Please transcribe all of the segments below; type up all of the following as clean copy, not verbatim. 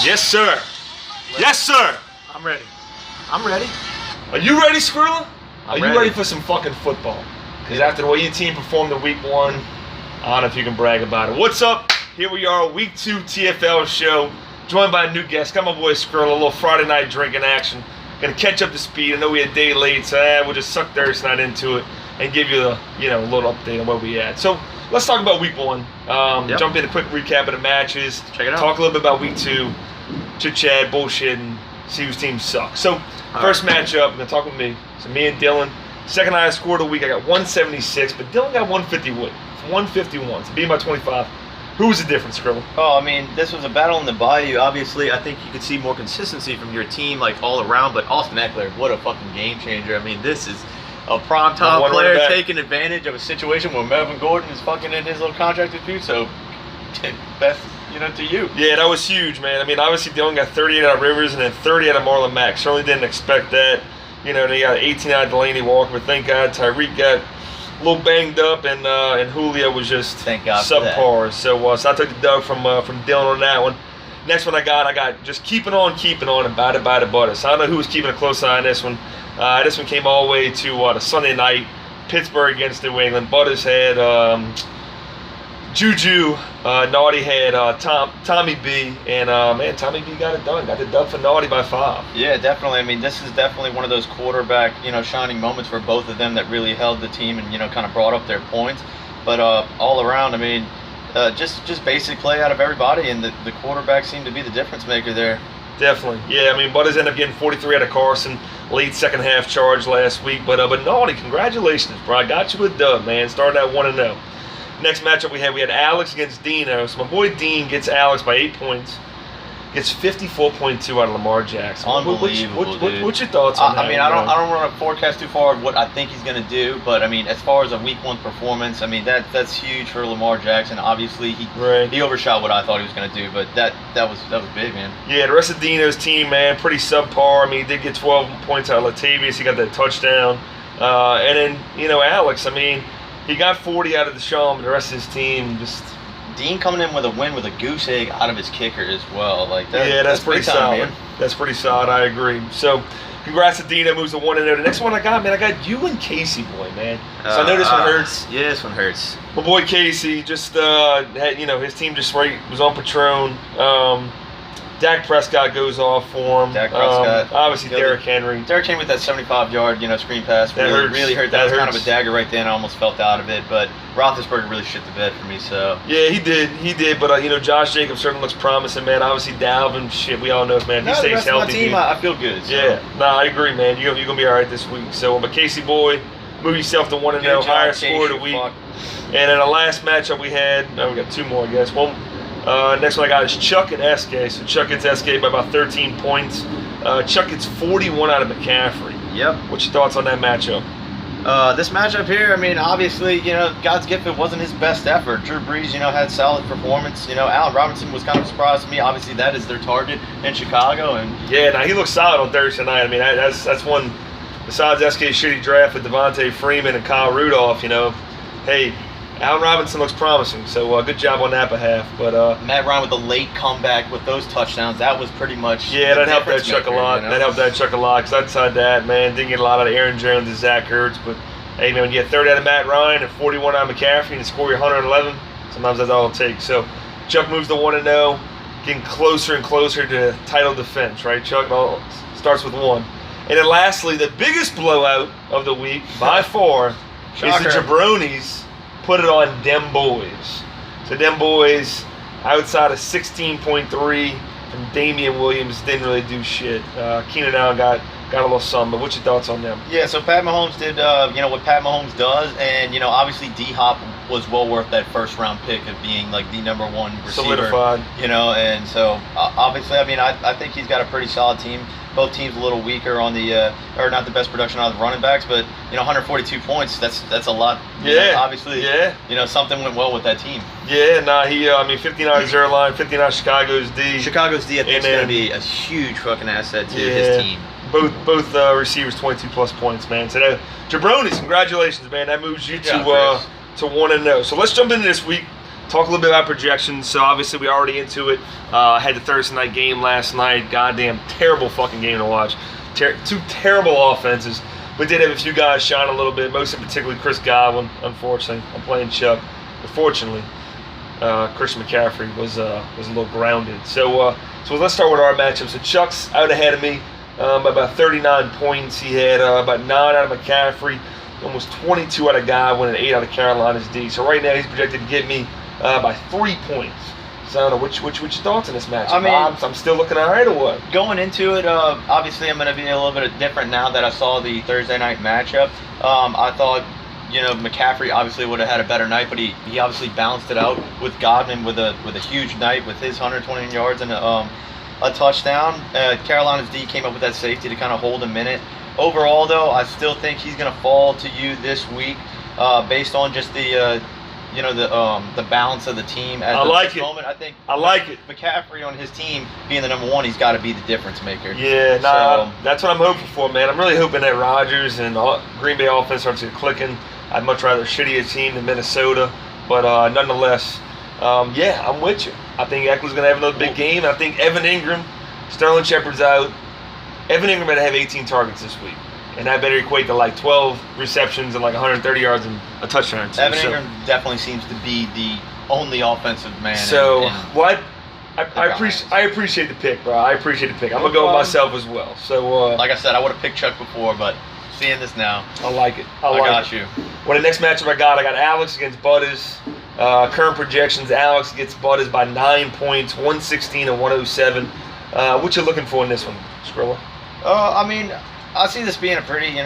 Yes, sir. Yes, sir. I'm ready. I'm ready. Are you ready, Skrilla? Are you ready. ready for some fucking football? Because after the way your team performed in week 1, I don't know if you can brag about it. What's up? Here we are, week 2 TFL show, joined by a new guest. Got my boy Skrilla, a little Friday night drinking action. Gonna catch up to speed. I know we had a day late, so we'll just suck Thursday night into it and give you the, a little update on where we at. So let's talk about week 1. Jump in a quick recap of the matches. Check it out. Talk a little bit about week 2. Chit-chat, bullshit, and see whose team sucks. So first matchup, I'm gonna talk with me. So me and Dylan. Second highest score of the week. I got 176, but Dylan got 151. So being by 25. Who was the difference, Skrilla? Oh, I mean, this was a battle in the bayou. Obviously, I think you could see more consistency from your team, like, all around. But Austin Eckler, what a fucking game changer. I mean, this is a primetime player taking advantage of a situation where Melvin Gordon is fucking in his little contract dispute. So, best, to you. Yeah, that was huge, man. I mean, obviously, Dylan got 38 out of Rivers and then 30 out of Marlon Mack. Certainly didn't expect that. They got 18 out of Delaney Walker, but thank God Tyreek got a little banged up, and Julio was just subpar. So I took the dub from Dylan on that one. Next one I got just keeping on, and bada butter. So I don't know who was keeping a close eye on this one. This one came all the way to the Sunday night, Pittsburgh against New England. Butters had Juju, Naughty had Tommy B, and man, Tommy B got it done. Got the dub for Naughty by 5. Yeah, definitely. I mean, this is definitely one of those quarterback, shining moments for both of them that really held the team and kind of brought up their points. But all around, I mean, just basic play out of everybody, and the quarterback seemed to be the difference maker there. Definitely, yeah. I mean, Butters ended up getting 43 out of Carson, late second half charge last week. But Naughty, congratulations, bro. I got you a dub, man. Starting at 1-0. Next matchup we had Alex against Dino. So my boy Dean gets Alex by 8 points. Gets 54.2 out of Lamar Jackson. Unbelievable, dude. What's your thoughts on that? I mean, I don't want to forecast too far what I think he's going to do, but I mean, as far as a week 1 performance, I mean that's huge for Lamar Jackson. Obviously, he overshot what I thought he was going to do, but that was big, man. Yeah, the rest of Dino's team, man, pretty subpar. I mean, he did get 12 points out of Latavius. He got that touchdown, and then Alex. I mean, he got 40 out of Deshaun, but the rest of his team just. Dean coming in with a win with a goose egg out of his kicker as well. That's pretty solid. Man. That's pretty solid. I agree. So, congrats to Dean. That moves to 1-0. The next one I got you and Casey, boy, man. So I know this one hurts. Yeah, this one hurts. My boy Casey just had, his team just was on Patron. Dak Prescott goes off for him. Dak Prescott. Obviously, Derrick Henry. Derrick Henry with that 75-yard, screen pass really hurt. That was kind of a dagger right there, and I almost felt out of it. But Roethlisberger really shit the bed for me. So yeah, he did. But Josh Jacobs certainly looks promising, man. Obviously, Dalvin, shit, we all know, man. He stays healthy. My team, I feel good. So. Yeah, I agree, man. You're gonna be all right this week. So, but Casey boy, move yourself to 1-0, higher score of the week. And in the last matchup we had, we got 2 more, I guess. Next one I got is Chuck and SK. So Chuck gets SK by about 13 points. Chuck gets 41 out of McCaffrey. Yep. What's your thoughts on that matchup? This matchup here, I mean, obviously, God's gift, it wasn't his best effort. Drew Brees, had solid performance. Allen Robinson was kind of a surprise to me. Obviously, that is their target in Chicago. And yeah, he looked solid on Thursday night. I mean, that's one, besides SK's shitty draft with Devontae Freeman and Kyle Rudolph, hey, Allen Robinson looks promising, so good job on that behalf. But Matt Ryan with the late comeback with those touchdowns, that was pretty much that helped that Chuck a lot. That helped that Chuck a lot, because outside that, man, didn't get a lot out of Aaron Jones and Zach Ertz. But hey, man, when you get 30 out of Matt Ryan and 41 out of McCaffrey and score your 111, sometimes that's all it takes. So Chuck moves to 1-0, getting closer and closer to title defense, right? Chuck starts with 1. And then lastly, the biggest blowout of the week by far is the Jabronis. Put it on dem boys. So dem boys, outside of 16.3 from Damian Williams, didn't really do shit. Keenan Allen got a little something, but what's your thoughts on them? Yeah, so Pat Mahomes did, what Pat Mahomes does, and, obviously D-Hop was well worth that first-round pick of being, the number 1 receiver. Solidified. And so, obviously, I mean, I think he's got a pretty solid team. Both teams a little weaker on the, or not the best production out of the running backs, but 142 points. That's a lot. Obviously, something went well with that team. Yeah, he 59 0 line, 59 Chicago's D. Chicago's D, I think, is going to be a huge fucking asset to his team. Both receivers 22 plus points, man. So Jabronis, congratulations, man. That moves you to 1-0. So let's jump into this week. talk a little bit about projections. So obviously we already into it. Had the Thursday night game last night. Goddamn terrible fucking game to watch. Two terrible offenses. We did have a few guys shine a little bit, most in particularly Chris Godwin. Unfortunately, I'm playing Chuck. But fortunately, Christian McCaffrey was a little grounded. So let's start with our matchup. So Chuck's out ahead of me by about 39 points. He had about 9 out of McCaffrey, almost 22 out of Godwin, and 8 out of Carolina's D. So right now he's projected to get me by 3 points. So I don't know, what's your thoughts on this match? I mean, I'm still looking all right or what? Going into it, obviously I'm going to be a little bit different now that I saw the Thursday night matchup. I thought, McCaffrey obviously would have had a better night, but he obviously balanced it out with Godwin with a huge night with his 120 yards and a touchdown. Carolina's D came up with that safety to kind of hold him in it. Overall, though, I still think he's going to fall to you this week based on just the balance of the team at this moment. I like it. McCaffrey on his team being the number one, he's got to be the difference maker. Yeah, that's what I'm hoping for, man. I'm really hoping that Rodgers and Green Bay offense starts to clicking. I'd much rather shitty a team than Minnesota, but nonetheless, I'm with you. I think Eckler's going to have another big game. I think Evan Ingram, Sterling Shepard's out. Evan Ingram better have 18 targets this week. And that better equate to like 12 receptions and like 130 yards and a touchdown. Evan Ingram definitely seems to be the only offensive man. So, I appreciate the pick, bro. I appreciate the pick. I'm going to go with myself as well. So, like I said, I would have picked Chuck before, but seeing this now. I like it. I got you. Well, the next matchup I got Alex against Butters. Current projections, Alex gets Butters by 9 points, 116 and 107. What you looking for in this one, Skrilla? I mean, I see this being a pretty,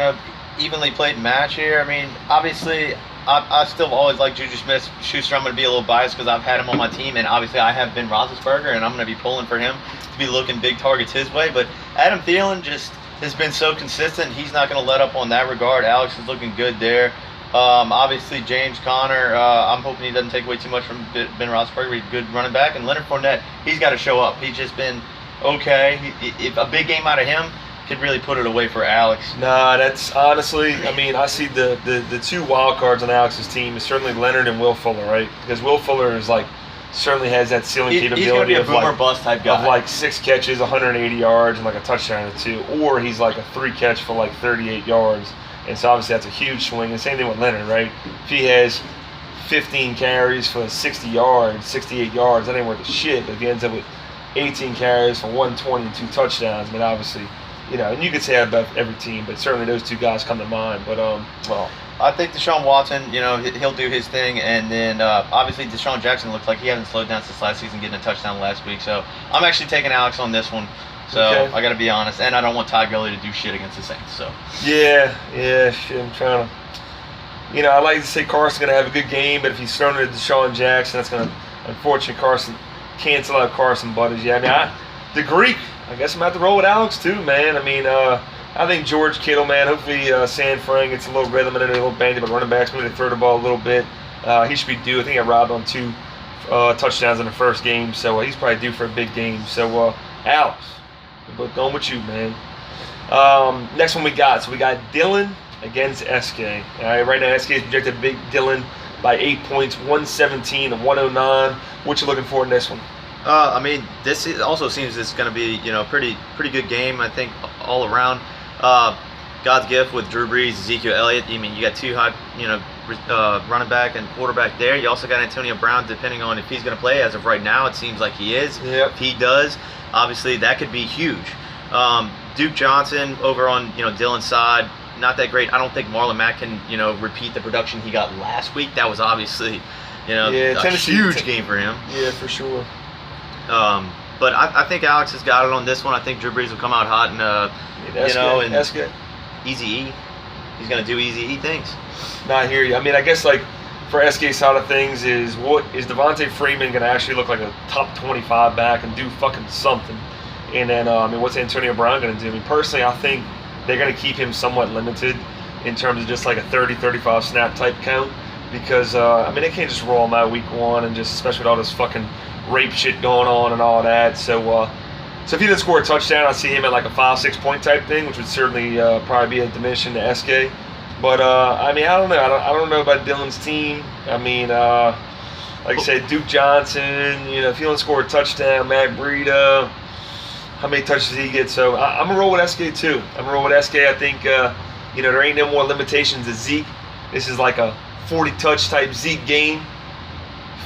evenly played match here. I mean, obviously, I still always like Juju Smith-Schuster. I'm going to be a little biased because I've had him on my team, and obviously I have Ben Roethlisberger, and I'm going to be pulling for him to be looking big targets his way. But Adam Thielen just has been so consistent. He's not going to let up on that regard. Alex is looking good there. Obviously, James Conner, I'm hoping he doesn't take away too much from Ben Roethlisberger. He's a good running back. And Leonard Fournette, he's got to show up. He's just been okay. If a big game out of him could really put it away for Alex. Nah, that's honestly, I mean, I see the two wild cards on Alex's team is certainly Leonard and Will Fuller, right? Because Will Fuller is like, certainly has that ceiling capability. He's going to be a boomer bust type guy. Of like 6 catches, 180 yards, and like a touchdown or 2. Or he's like a 3 catch for like 38 yards. And so obviously that's a huge swing. And same thing with Leonard, right? If he has 15 carries for 60 yards, 68 yards, that ain't worth a shit. But if he ends up with 18 carries for 120 and 2 touchdowns, I mean, obviously, and you could say that about every team, but certainly those two guys come to mind. But, I think Deshaun Watson, he'll do his thing. And then, obviously, Deshaun Jackson looks like he hasn't slowed down since last season, getting a touchdown last week. So I'm actually taking Alex on this one. So okay. I got to be honest. And I don't want Ty Gurley to do shit against the Saints. So Yeah, shit. I'm trying to, I like to say Carson's going to have a good game, but if he's thrown it to Deshaun Jackson, that's going to, unfortunately, cancel out Carson Butters. Yeah, I mean, the Greek, I guess I'm going to have to roll with Alex too, man. I mean, I think George Kittle, man, hopefully San Fran gets a little rhythm in it, a little banged up. Running backs maybe to throw the ball a little bit. He should be due. I think he got robbed on 2 touchdowns in the first game, so he's probably due for a big game. So, Alex, but going with you, man. Next one we got Dylan against SK. All right, right now SK is projected to beat Dylan by 8 points, 117 and 109. What you looking for in this one? I mean, this also seems it's going to be, pretty good game, I think, all around. God's gift with Drew Brees, Ezekiel Elliott. I mean, you got 2 high, running back and quarterback there. You also got Antonio Brown, depending on if he's going to play. As of right now, it seems like he is. Yep. If he does, obviously that could be huge. Duke Johnson over on, Dylan's side, not that great. I don't think Marlon Mack can, repeat the production he got last week. That was obviously, a huge game for him. Yeah, for sure. But I think Alex has got it on this one. I think Drew Brees will come out hot and, and that's good. Easy-E. He's going to do Easy-E things. No, I hear you. I mean, I guess, like, for SK side of things is Devontae Freeman going to actually look like a top 25 back and do fucking something? And then, what's Antonio Brown going to do? I mean, personally, I think they're going to keep him somewhat limited in terms of just like a 30, 35 snap type count because, they can't just roll him out week 1 and just, especially with all this fucking rape shit going on and all that. So if he didn't score a touchdown, I'd see him at like a 5-6 point type thing, which would certainly probably be a diminishing to SK. But I don't know. I don't know about Dylan's team. I mean, Like I said, Duke Johnson, you know, if he don't score a touchdown, Matt Breida, how many touches he gets? So I'm going to roll with SK too. I'm going to roll with SK. I think, you know, there ain't no more limitations to Zeke. This is like a 40-touch type Zeke game.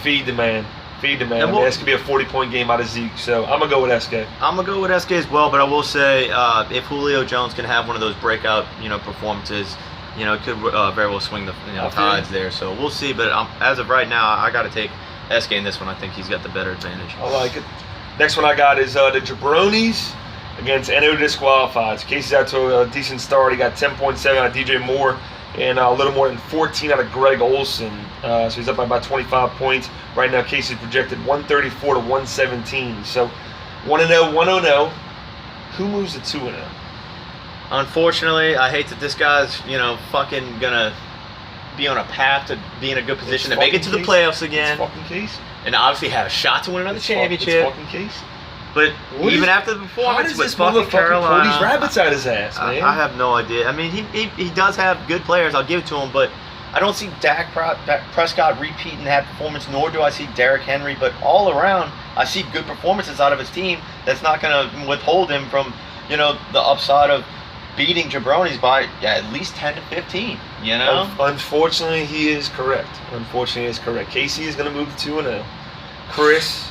Feed the man. Feed the man. I mean, this could be a 40-point game out of Zeke. So I'm going to go with SK. I'm going to go with SK as well, but I will say if Julio Jones can have one of those breakout, you know, performances, you know, it could very well swing the tides there. So we'll see. But as of right now, I got to take SK in this one. I think he's got the better advantage. I like it. Next one I got is the Jabronis against NO disqualified. So Casey's out to a decent start. He got 10.7 out of DJ Moore and a little more than 14 out of Greg Olson. So he's up by about 25 points. Right now, Casey's projected 134 to 117. So 1-0, 1-0. Who moves to 2-0? Unfortunately, I hate that this guy's, you know, fucking gonna be on a path to be in a good position to make it to the playoffs again. It's fucking Casey. And obviously have a shot to win another championship. It's fucking Casey. But even after the performance with fucking Carolina, pull these rabbits out his ass, man? I have no idea. I mean, he does have good players. I'll give it to him, but I don't see Dak Prescott repeating that performance, nor do I see Derrick Henry. But all around, I see good performances out of his team. That's not going to withhold him from, you know, the upside of beating Jabronis by at least 10 to 15. You know. Unfortunately, he is correct. Casey is going to move to 2-0. Chris.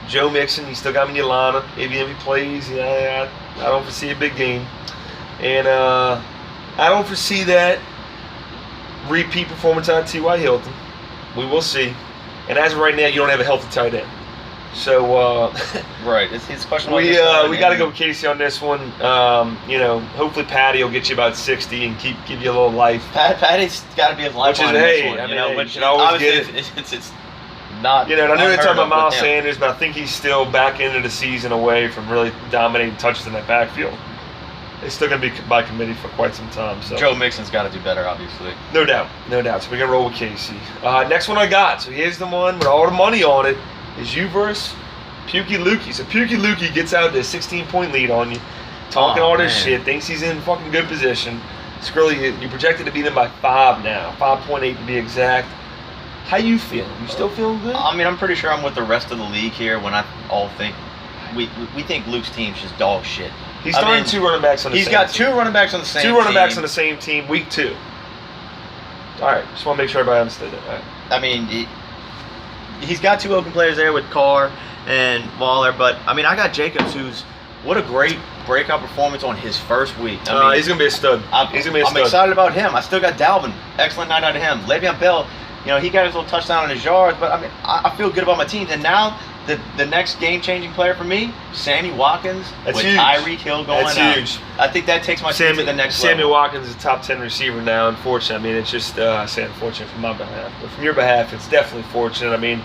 Joe Mixon, he still got Milana. Maybe if he plays, I don't foresee a big game. And I don't foresee that repeat performance on T.Y. Hilton. We will see. And as of right now, you don't have a healthy tight end. So, right, it's questionable. We got to go with Casey on this one. You know, hopefully Patty will get you about 60 and give you a little life. Patty's got to be a lifeline. Which is, hey, I mean, you can always get it. It's not. You know, I know they're talking about Miles Sanders, but I think he's still back into the season away from really dominating touches in that backfield. They're still going to be by committee for quite some time. So Joe Mixon's got to do better, obviously. No doubt. So we're going to roll with Casey. Next one I got. So here's the one with all the money on it. Is you versus Pukey Lukey. So Pukey Lukey gets out to a 16-point lead on you, talking all this shit, thinks he's in fucking good position. Skrilly, you projected to beat him by 5 now, 5.8 to be exact. How you feeling? You still feeling good? I mean, I'm pretty sure I'm with the rest of the league here when I all think we think Luke's team's just dog shit. He's throwing 2 running backs on the same team. He's got 2 running backs on the same team. 2 running backs on the same team, week 2. All right, just want to make sure everybody understood that. All right. I mean, he's got 2 open players there with Carr and Waller, but I mean, I got Jacobs, who's what a great breakout performance on his first week. I mean, he's gonna be a stud. I'm excited about him. I still got Dalvin, excellent night out of him. Le'Veon Bell, you know, he got his little touchdown on his yards, but I mean, I feel good about my team. And now the next game-changing player for me, Sammy Watkins, with Tyreek Hill going out. That's huge. I think that takes my team to the next level. Sammy Watkins is a top 10 receiver now, unfortunately. I mean, it's just, I say unfortunate from my behalf. But from your behalf, it's definitely fortunate. I mean,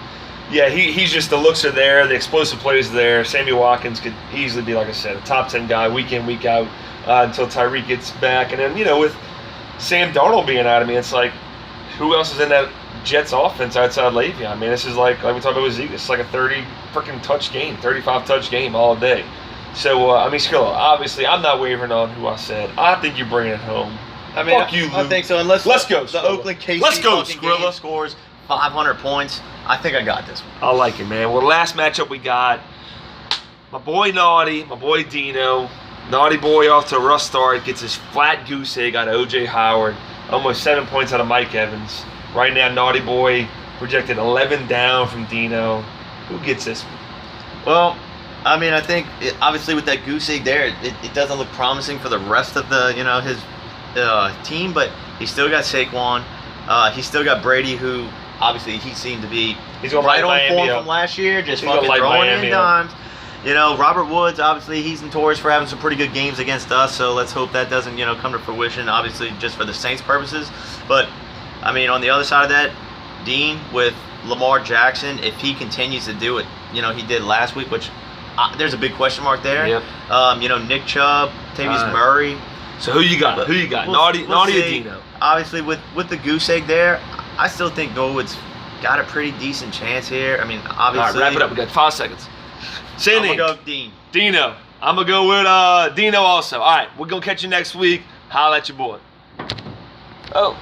yeah, he's just, the looks are there, the explosive plays are there. Sammy Watkins could easily be, like I said, a top 10 guy week in, week out until Tyreek gets back. And then, you know, with Sam Darnold being out, I mean, it's like, who else is in that Jets offense outside Le'Veon? I mean, this is like we talked about with Zeke, it's like a 30 freaking touch game, 35 touch game all day. So, I mean, Skrilla, obviously, I'm not wavering on who I said. I think you're bringing it home. I mean, fuck you, Luke. I think so. Unless let's go, the Oakland KC game scores 500 points, I think I got this one. I like it, man. Well, the last matchup we got, my boy Naughty, my boy Dino. Naughty boy off to a rough start, gets his flat goose egg out of O.J. Howard. Almost 7 points out of Mike Evans. Right now, Naughty boy projected 11 down from Dino. Who gets this one? Well, I mean, I think obviously with that goose egg there, it doesn't look promising for the rest of the his team, but he's still got Saquon. He's still got Brady, who obviously he seemed to be right on form from last year, just fucking throwing in dimes. You know, Robert Woods, obviously he's notorious for having some pretty good games against us, so let's hope that doesn't come to fruition. Obviously, just for the Saints' purposes, but I mean, on the other side of that, Dean with Lamar Jackson, if he continues to do it, he did last week, which there's a big question mark there. Yep. Nick Chubb, Tavius Murray. So who you got? Naughty or Dino? Obviously, with the goose egg there, I still think Goldwood's got a pretty decent chance here. I mean, obviously. All right, wrap it up. We got 5 seconds. Say I'm going to go with Dean. Dino. I'm going to go with Dino also. All right, we're going to catch you next week. Holla at your boy. Oh.